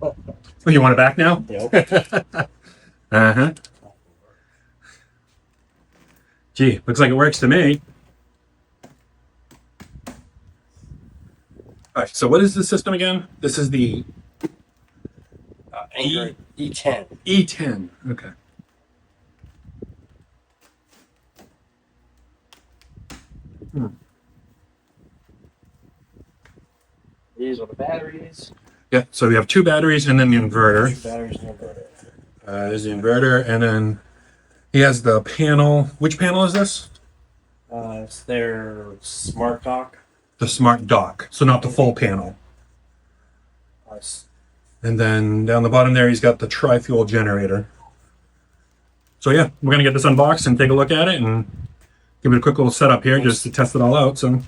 Oh, you want it back now? Yep. Uh-huh. Gee, looks like it works to me. All right, so what is the system again? This is the Anker E10. E10. Okay. These are the batteries. Yeah, so we have two batteries and then the inverter. Two batteries and inverter. There's the inverter, and then he has the panel. Which panel is this? It's their smart dock. The smart dock, so not the full panel. And then down the bottom there, he's got the tri-fuel generator. So yeah, we're gonna get this unboxed and take a look at it and give it a quick little setup here just to test it all out. So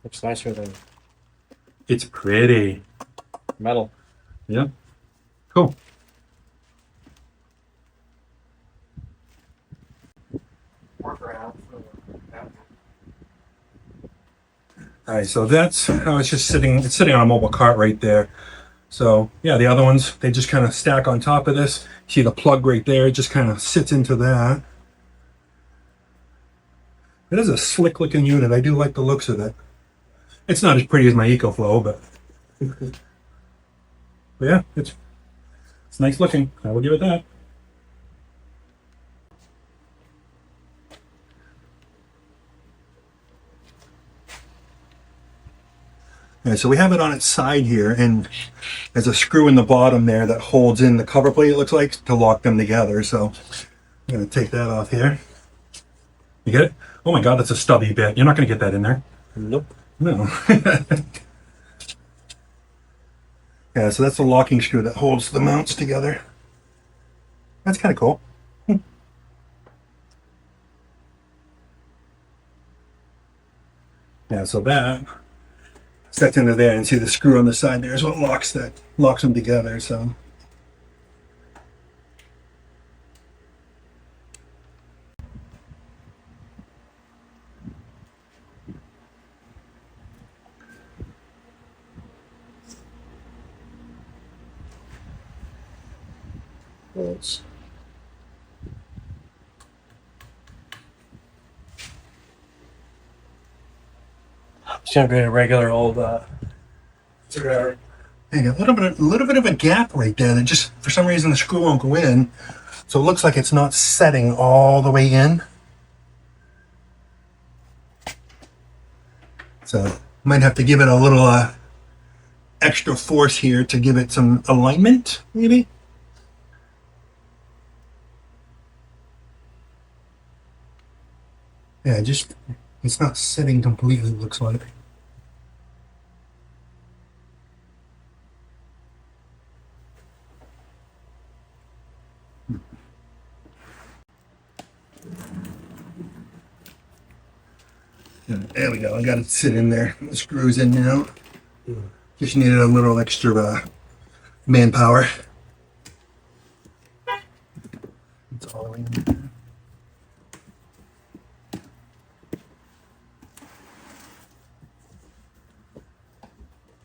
Looks nicer than it's pretty. metal. Yeah. Cool. All right, so that's how it's just sitting. It's sitting on a mobile cart right there. So yeah, the other ones, they just kind of stack on top of this. See the plug right there, it just kind of sits into that. It is a slick looking unit. I do like the looks of it. It's not as pretty as my EcoFlow, but yeah, it's nice looking. I will give it that. Yeah, so we have it on its side here, and there's a screw in the bottom there that holds in the cover plate, it looks like, to lock them together. So I'm going to take that off here. You get it? Oh my God, that's a stubby bit. You're not going to get that in there. Nope. No. Yeah, so that's the locking screw that holds the mounts together. That's kind of cool. Yeah, so that sets into there, and see the screw on the side there is what locks them together. So It's gonna be a regular old screwdriver. hey, a little bit of a gap right there that just for some reason the screw won't go in. So it looks like it's not setting all the way in. So might have to give it a little extra force here to give it some alignment, maybe. Yeah, just it's not setting completely, looks like. Yeah, there we go. I got it sit in there. The screw's in now. Just needed a little extra manpower. It's all the way in there.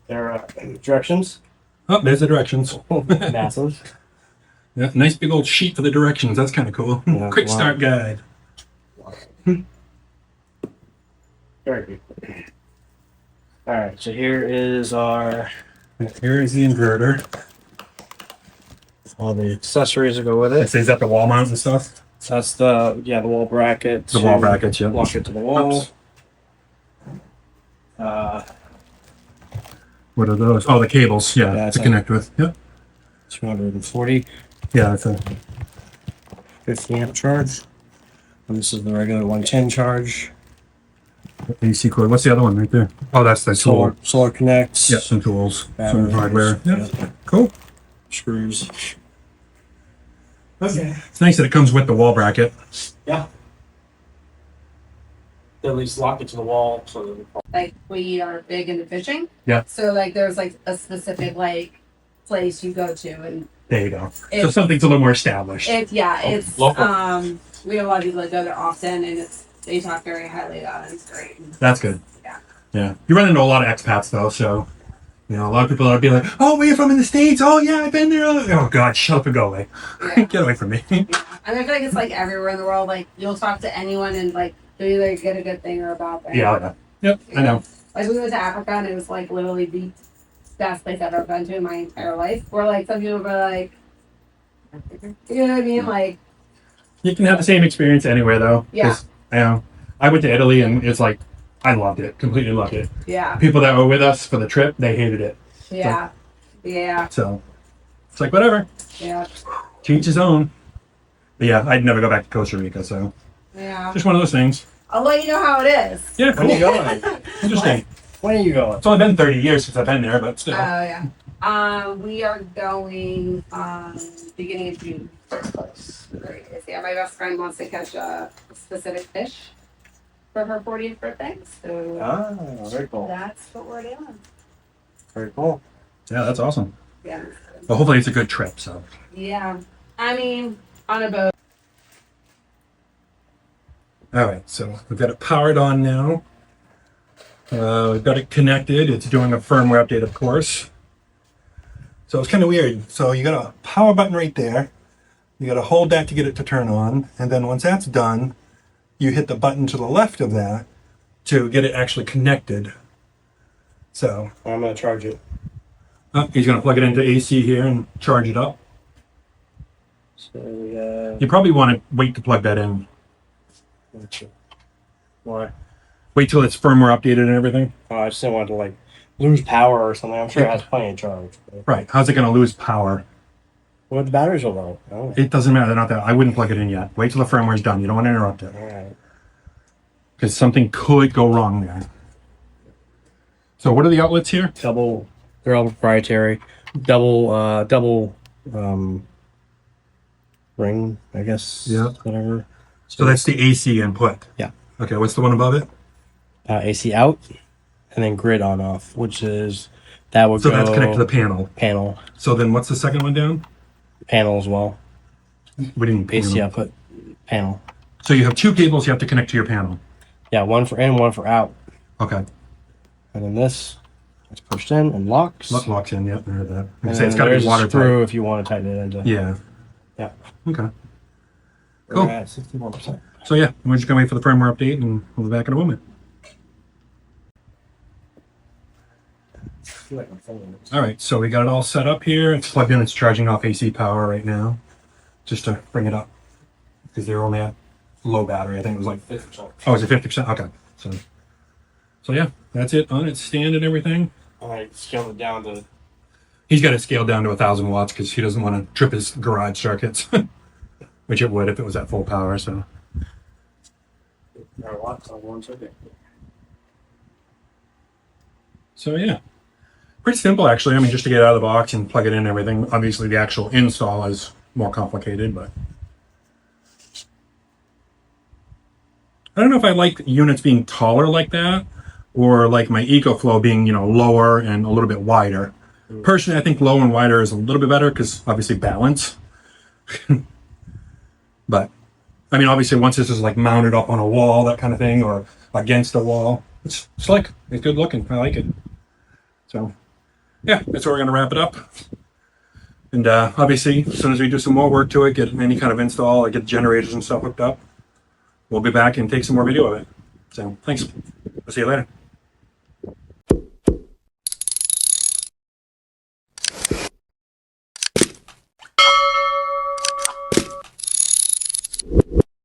Their directions. Oh, there's the directions. Massive. Yeah, nice big old sheet for the directions. That's kind of cool. Yeah, Quick wow. start guide. Very good. All right, so here is our Here is the inverter. all the accessories that go with it. Is that the wall mount and stuff? So that's the wall bracket. The wall brackets, yeah. Lock it to the wall. Oops. What are those? Oh, the cables. Yeah, Yeah, to it's connect with. Yep. 240, Yeah, that's a 50 amp charge. And this is the regular 110 charge. AC cord. What's the other one right there? Oh, that's the tool. Solar connects. Yeah, some tools, Batteries. some hardware. Yeah, Yeah. cool. Screws. Okay. It's nice that it comes with the wall bracket. Yeah. At least lock it to the wall so that Like we are big into fishing. Yeah. So like there's like a specific like place you go to, and There you go. So It's- something's a little more established. it's it's Local. we have a lot of people that go there often, and they talk very highly about it. It's great. That's good. Yeah. Yeah. You run into a lot of expats though, so You know, a lot of people are be like, "Oh, where you from in the States? Oh, yeah, I've been there." Oh God, shut up and go away. Yeah. Get away from me. Yeah. And I feel like it's like everywhere in the world. Like you'll talk to anyone and like they'll either get a good thing or a bad thing. Yeah. Yep. I know. Like we went to Africa and it was like literally the best place I've ever been to in my entire life. Where like some people were like, you know what I mean? Like You can have the same experience anywhere though. Yeah. 'Cause, you know, I went to Italy and it's like I loved it. Completely loved it. yeah, People that were with us for the trip, they hated it. yeah, yeah, So it's like whatever. yeah, To each his own. But yeah, I'd never go back to Costa Rica, so yeah. just one of those things. I'll let you know how it is. Yeah, When are you cool. going? Interesting. When are you going? It's only been 30 years since I've been there, but Oh still. yeah. We are going beginning of June. Great. Yeah, my best friend wants to catch a specific fish for her 40th birthday, so Ah, very cool. that's what we're doing. Very cool. Yeah, that's awesome. Yeah. But hopefully it's a good trip, so. Yeah. I mean, on a boat. All right, so we've got it powered on now. We've got it connected. It's doing a firmware update, of course. So it's kind of weird. So you got a power button right there. You got to hold that to get it to turn on. And then once that's done, you hit the button to the left of that to get it actually connected. So I'm gonna charge it. he's going to plug it into AC here and charge it up. So we have. You probably want to wait to plug that in. Why? Wait till it's firmware updated and everything. Oh, I just didn't want to like lose power or something. I'm sure it has plenty of charge. But... Right. How's it going to lose power? Well, the batteries are low. Oh. It doesn't matter. They're not that. I wouldn't plug it in yet. Wait till the firmware's done. You don't want to interrupt it. All right. Because something could go wrong there. So what are the outlets here? Double. They're all proprietary. Double. Ring. I guess. Yeah. Whatever. So that's the AC input. Yeah. Okay, what's the one above it? AC out, and then grid on off, which is that would So go that's connected to the panel. panel So then what's the second one down? as well. What do you mean AC panel? output panel. So you have two cables you have to connect to your panel. Yeah, one for in, one for out, Okay. and then this is pushed in and locks. Locks in, yep, I heard that. And Say it's then got to there's be a watertight. screw if you want to tighten it into. Yeah. Yeah. Okay. Cool. We're at 61%. So yeah, we're just gonna wait for the firmware update and we'll be back in a moment. All right, so we got it all set up here. It's plugged in. It's charging off AC power right now, just to bring it up because they're only at low battery. I think it was like 50%. oh, is it 50%? Okay, so yeah, that's it on its stand and everything. I scaled it down to. He's got it scaled down to 1,000 watts because he doesn't want to trip his garage circuits, which it would if it was at full power. So Watts on one circuit. so yeah. Pretty simple, actually. I mean, just to get it out of the box and plug it in and everything. Obviously, the actual install is more complicated, but I don't know if I like units being taller like that or like my EcoFlow being, lower and a little bit wider. Personally, I think lower and wider is a little bit better because obviously balance. But I mean, obviously, once this is like mounted up on a wall, that kind of thing, or against a wall, it's slick. It's good looking. I like it. So. Yeah, that's where we're going to wrap it up. And obviously, as soon as we do some more work to it, get any kind of install, or get generators and stuff hooked up, we'll be back and take some more video of it. So, thanks. I'll see you later.